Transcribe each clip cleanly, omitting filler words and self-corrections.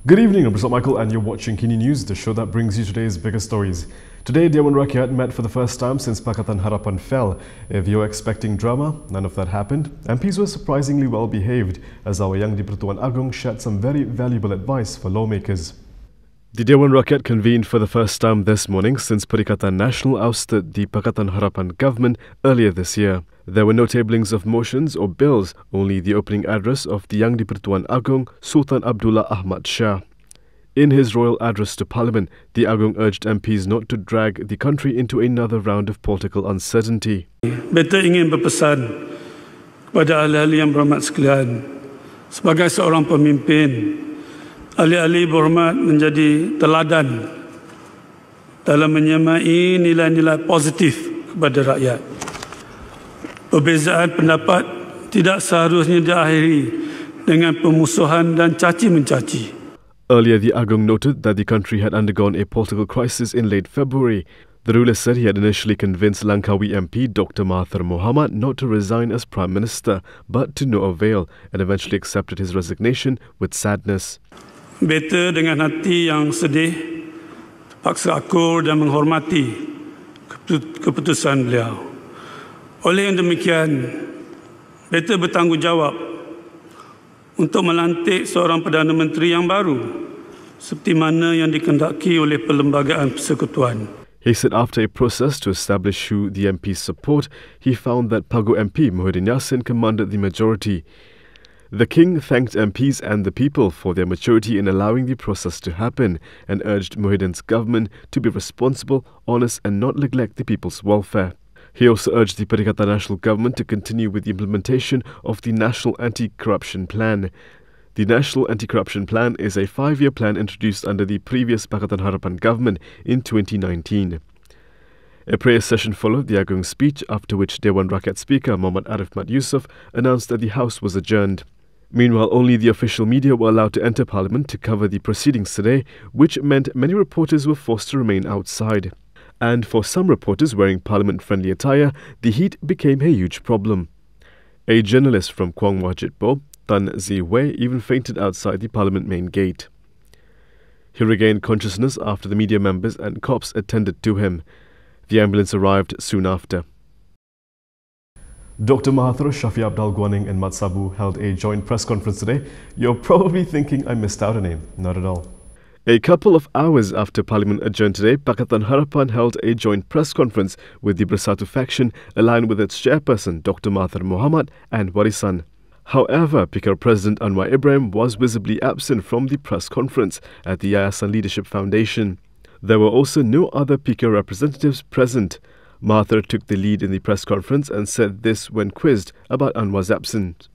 Good evening, I'm Michael and you're watching Kini News, the show that brings you today's biggest stories. Today, Dewan Rakyat met for the first time since Pakatan Harapan fell. If you're expecting drama, none of that happened. MPs were surprisingly well behaved as our young Di-Pertuan Agong shared some very valuable advice for lawmakers. The Dewan Rakyat convened for the first time this morning since Perikatan Nasional ousted the Pakatan Harapan government earlier this year. There were no tablings of motions or bills, only the opening address of the young Di-Pertuan Agong, Sultan Abdullah Ahmad Shah. In his royal address to Parliament, the Agong urged MPs not to drag the country into another round of political uncertainty. Beta ingin berpesan kepada ahli-ahli yang berhormat sekalian, sebagai seorang pemimpin, ahli-ahli berhormat menjadi teladan dalam menyamai nilai-nilai positif kepada rakyat. Perbezaan pendapat tidak seharusnya diakhiri dengan pemusuhan dan caci-mencaci. Earlier, the Agong noted that the country had undergone a political crisis in late February. The ruler said he had initially convinced Langkawi MP Dr. Mahathir Mohamad not to resign as Prime Minister, but to no avail, and eventually accepted his resignation with sadness. Beta dengan hati yang sedih, terpaksa akur dan menghormati keputusan beliau. Oleh yang demikian, Beta bertanggungjawab untuk melantik seorang Perdana Menteri yang baru, seperti mana yang dikehendaki oleh Perlembagaan Persekutuan. He said after a process to establish who the MPs support, he found that Pago MP Muhyiddin Yassin commanded the majority. The King thanked MPs and the people for their maturity in allowing the process to happen and urged Muhyiddin's government to be responsible, honest and not neglect the people's welfare. He also urged the Perikatan Nasional government to continue with the implementation of the National Anti-Corruption Plan. The National Anti-Corruption Plan is a 5-year plan introduced under the previous Pakatan Harapan government in 2019. A prayer session followed the Agong speech, after which Dewan Rakyat Speaker Mohamad Yusof announced that the House was adjourned. Meanwhile, only the official media were allowed to enter Parliament to cover the proceedings today, which meant many reporters were forced to remain outside. And for some reporters wearing Parliament-friendly attire, the heat became a huge problem. A journalist from Kuang Wajitpo, Tan Ziwei, even fainted outside the Parliament main gate. He regained consciousness after the media members and cops attended to him. The ambulance arrived soon after. Dr. Mahathir, Shafi Abdul Gwaning and Matsabu held a joint press conference today. You're probably thinking I missed out on him. Not at all. A couple of hours after Parliament adjourned today, Pakatan Harapan held a joint press conference with the Bersatu faction aligned with its chairperson, Dr. Mahathir Mohamad and Warisan. However, PKR President Anwar Ibrahim was visibly absent from the press conference at the Yayasan Leadership Foundation. There were also no other PKR representatives present. Mahathir took the lead in the press conference and said this when quizzed about Anwar's absence.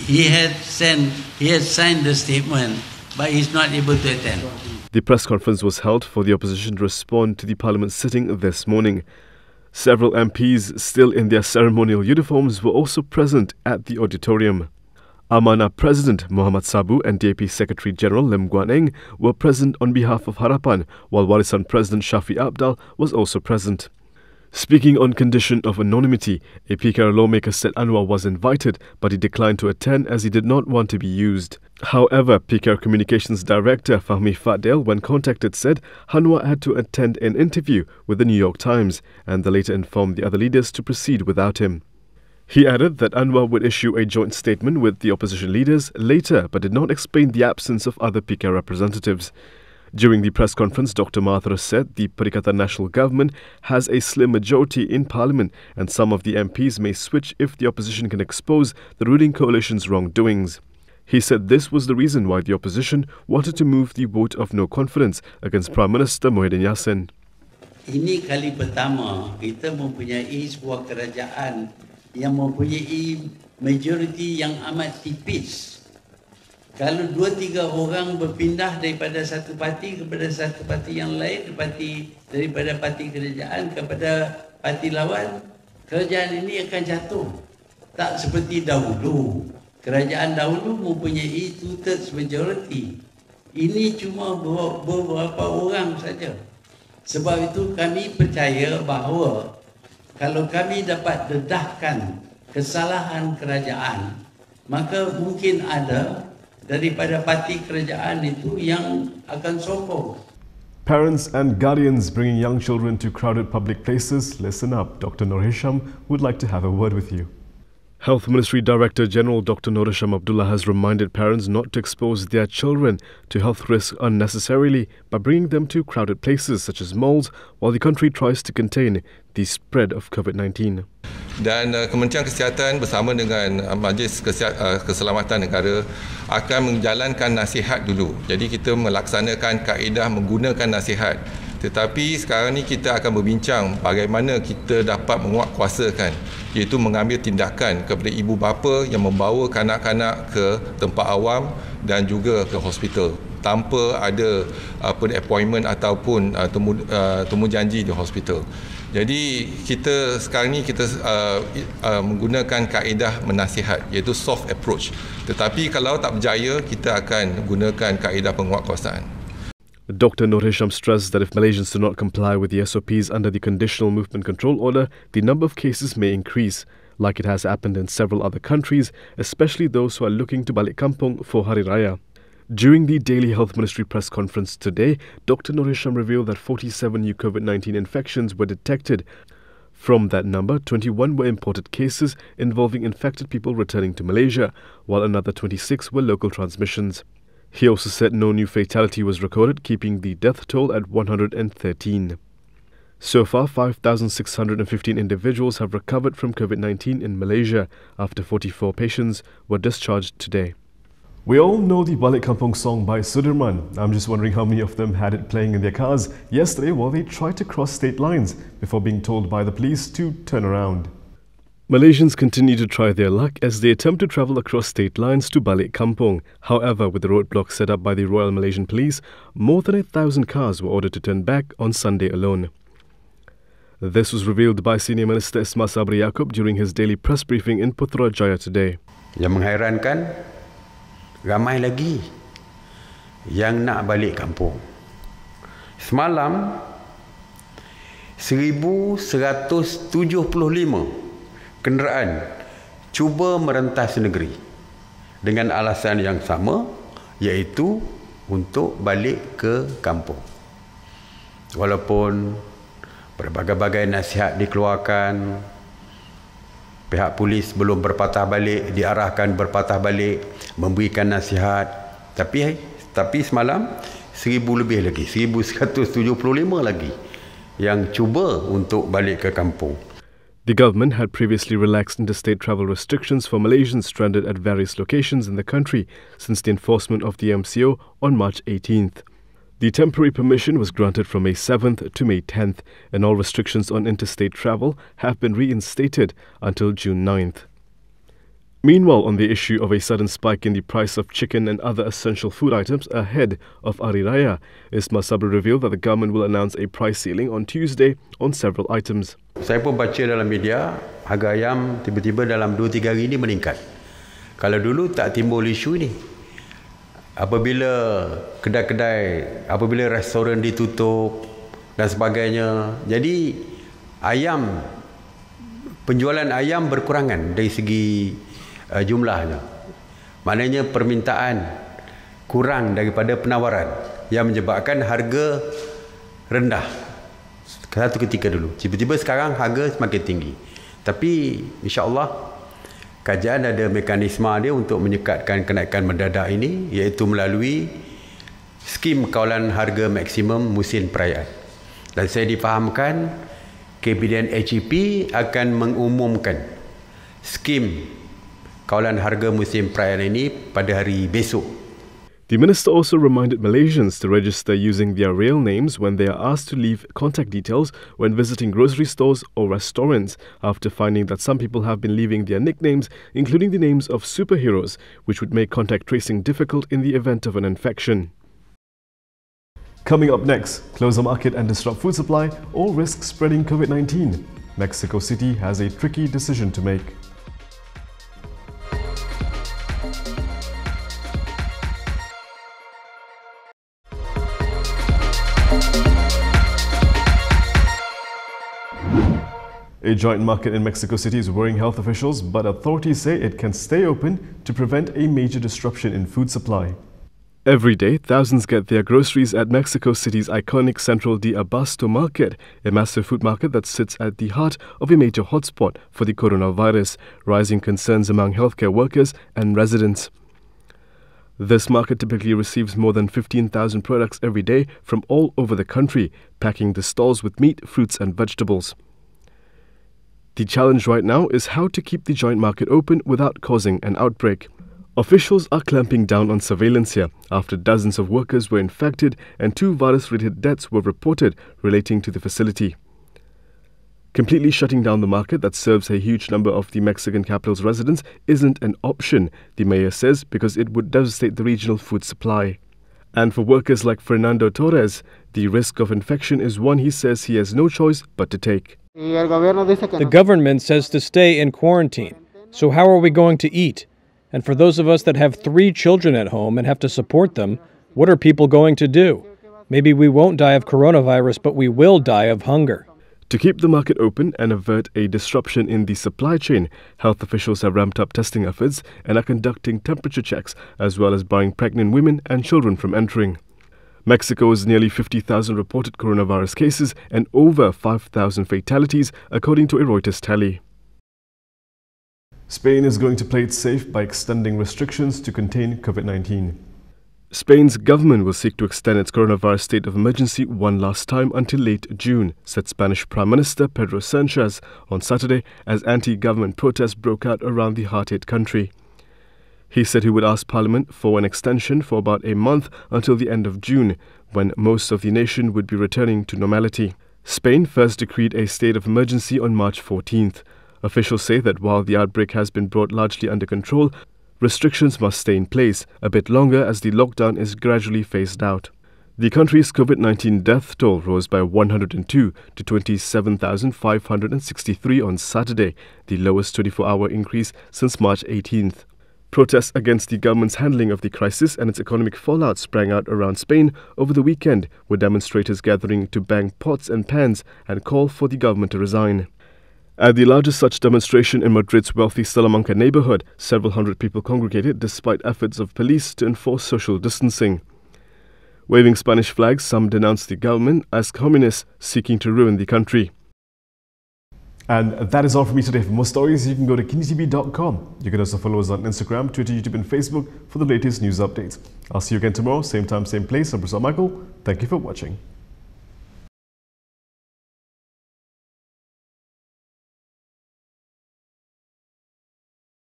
He had signed the statement, but he's not able to attend. The press conference was held for the opposition to respond to the Parliament sitting this morning. Several MPs, still in their ceremonial uniforms, were also present at the auditorium. Amanah President Muhammad Sabu and DAP Secretary General Lim Guan Eng were present on behalf of Harapan, while Warisan President Shafi Abdul was also present. Speaking on condition of anonymity, a PKR lawmaker said Anwar was invited, but he declined to attend as he did not want to be used. However, PKR Communications Director Fahmi Fadel, when contacted, said Anwar had to attend an interview with the New York Times, and the later informed the other leaders to proceed without him. He added that Anwar would issue a joint statement with the opposition leaders later, but did not explain the absence of other PKR representatives. During the press conference, Dr. Mahathir said the Perikatan Nasional government has a slim majority in Parliament and some of the MPs may switch if the opposition can expose the ruling coalition's wrongdoings. He said this was the reason why the opposition wanted to move the vote of no confidence against Prime Minister Muhyiddin Yassin. Ini kali pertama kita mempunyai sebuah kerajaan yang mempunyai majoriti yang amat tipis. Kalau 2-3 orang berpindah daripada satu parti kepada satu parti yang lain, daripada parti kerajaan kepada parti lawan, kerajaan ini akan jatuh. Tak seperti dahulu. Kerajaan dahulu mempunyai 2/3 majority. Ini cuma beberapa orang saja. Sebab itu kami percaya bahawa kalau kami dapat dedahkan kesalahan kerajaan, maka mungkin ada daripada parti kerajaan itu yang akan sokong. Parents and guardians bringing young children to crowded public places, listen up. Dr. Nur Hisham would like to have a word with you. Health Ministry Director General Dr. Abdullah has reminded parents not to expose their children to health risks unnecessarily by bringing them to crowded places such as malls while the country tries to contain the spread of COVID-19. Dan Kementerian Kesihatan bersama dengan Majlis Keselamatan Negara akan menjalankan nasihat dulu. Jadi kita melaksanakan kaedah menggunakan nasihat. Tetapi sekarang ni kita akan berbincang bagaimana kita dapat menguatkuasakan, iaitu mengambil tindakan kepada ibu bapa yang membawa kanak-kanak ke tempat awam dan juga ke hospital tanpa ada appointment ataupun temu janji di hospital. Jadi kita sekarang ni kita menggunakan kaedah menasihat, iaitu soft approach. Tetapi kalau tak berjaya, kita akan gunakan kaedah penguatkuasaan. Dr. Nur Hisham stressed that if Malaysians do not comply with the SOPs under the Conditional Movement Control Order, the number of cases may increase, like it has happened in several other countries, especially those who are looking to balik kampung for Hari Raya. During the Daily Health Ministry press conference today, Dr. Nur Hisham revealed that 47 new COVID-19 infections were detected. From that number, 21 were imported cases involving infected people returning to Malaysia, while another 26 were local transmissions. He also said no new fatality was recorded, keeping the death toll at 113. So far, 5,615 individuals have recovered from COVID-19 in Malaysia after 44 patients were discharged today. We all know the Balik Kampung song by Sudirman. I'm just wondering how many of them had it playing in their cars yesterday while they tried to cross state lines before being told by the police to turn around. Malaysians continue to try their luck as they attempt to travel across state lines to Balik Kampung. However, with the roadblocks set up by the Royal Malaysian Police, more than 1,000 cars were ordered to turn back on Sunday alone. This was revealed by Senior Minister Ismail Sabri Yaakob during his daily press briefing in Putrajaya today. Yang menghairankan, ramai lagi yang nak balik kampung. Semalam, 1,175 kenderaan cuba merentas negeri dengan alasan yang sama, iaitu untuk balik ke kampung. Walaupun berbagai-bagai nasihat dikeluarkan, pihak polis belum berpatah balik, diarahkan berpatah balik, memberikan nasihat, tapi semalam 1,000 lebih lagi, 1,175 lagi yang cuba untuk balik ke kampung. The government had previously relaxed interstate travel restrictions for Malaysians stranded at various locations in the country since the enforcement of the MCO on March 18th. The temporary permission was granted from May 7th to May 10th, and all restrictions on interstate travel have been reinstated until June 9th. Meanwhile, on the issue of a sudden spike in the price of chicken and other essential food items ahead of Hari Raya, Ismail Sabri revealed that the government will announce a price ceiling on Tuesday on several items. Saya pun baca dalam media, harga ayam tiba-tiba dalam 2-3 hari ini meningkat. Kalau dulu tak timbul isu ini. Apabila kedai-kedai, apabila restoran ditutup dan sebagainya. Jadi penjualan ayam berkurangan dari segi jumlahnya. Maknanya permintaan kurang daripada penawaran yang menyebabkan harga rendah satu ketika dulu. Tiba-tiba sekarang harga semakin tinggi. Tapi insya-Allah kajian ada mekanisme dia untuk menyekatkan kenaikan mendadak ini, iaitu melalui skim kawalan harga maksimum musim perayaan. Dan saya difahamkan Kabinet HEP akan mengumumkan skim kawalan harga musim perayaan ini pada hari besok. The minister also reminded Malaysians to register using their real names when they are asked to leave contact details when visiting grocery stores or restaurants, after finding that some people have been leaving their nicknames, including the names of superheroes, which would make contact tracing difficult in the event of an infection. Coming up next, close the market and disrupt food supply or risk spreading COVID-19. Mexico City has a tricky decision to make. A joint market in Mexico City is worrying health officials, but authorities say it can stay open to prevent a major disruption in food supply. Every day, thousands get their groceries at Mexico City's iconic Central de Abasto market, a massive food market that sits at the heart of a major hotspot for the coronavirus, raising concerns among healthcare workers and residents. This market typically receives more than 15,000 products every day from all over the country, packing the stalls with meat, fruits and vegetables. The challenge right now is how to keep the joint market open without causing an outbreak. Officials are clamping down on surveillance here after dozens of workers were infected and 2 virus-related deaths were reported relating to the facility. Completely shutting down the market that serves a huge number of the Mexican capital's residents isn't an option, the mayor says, because it would devastate the regional food supply. And for workers like Fernando Torres, the risk of infection is one he says he has no choice but to take. The government says to stay in quarantine, so how are we going to eat? And for those of us that have 3 children at home and have to support them, what are people going to do? Maybe we won't die of coronavirus, but we will die of hunger. To keep the market open and avert a disruption in the supply chain, health officials have ramped up testing efforts and are conducting temperature checks, as well as barring pregnant women and children from entering. Mexico's nearly 50,000 reported coronavirus cases and over 5,000 fatalities, according to a Reuters tally. Spain is going to play it safe by extending restrictions to contain COVID-19. Spain's government will seek to extend its coronavirus state of emergency one last time until late June, said Spanish Prime Minister Pedro Sánchez on Saturday as anti-government protests broke out around the hard-hit country. He said he would ask Parliament for an extension for about a month until the end of June, when most of the nation would be returning to normality. Spain first decreed a state of emergency on March 14th. Officials say that while the outbreak has been brought largely under control, restrictions must stay in place a bit longer as the lockdown is gradually phased out. The country's COVID-19 death toll rose by 102 to 27,563 on Saturday, the lowest 24-hour increase since March 18th. Protests against the government's handling of the crisis and its economic fallout sprang out around Spain over the weekend, with demonstrators gathering to bang pots and pans and call for the government to resign. At the largest such demonstration in Madrid's wealthy Salamanca neighborhood, several hundred people congregated despite efforts of police to enforce social distancing. Waving Spanish flags, some denounced the government as communists seeking to ruin the country. And that is all from me today. For more stories, you can go to KiniTV.com. You can also follow us on Instagram, Twitter, YouTube and Facebook for the latest news updates. I'll see you again tomorrow, same time, same place. I'm Michael. Thank you for watching.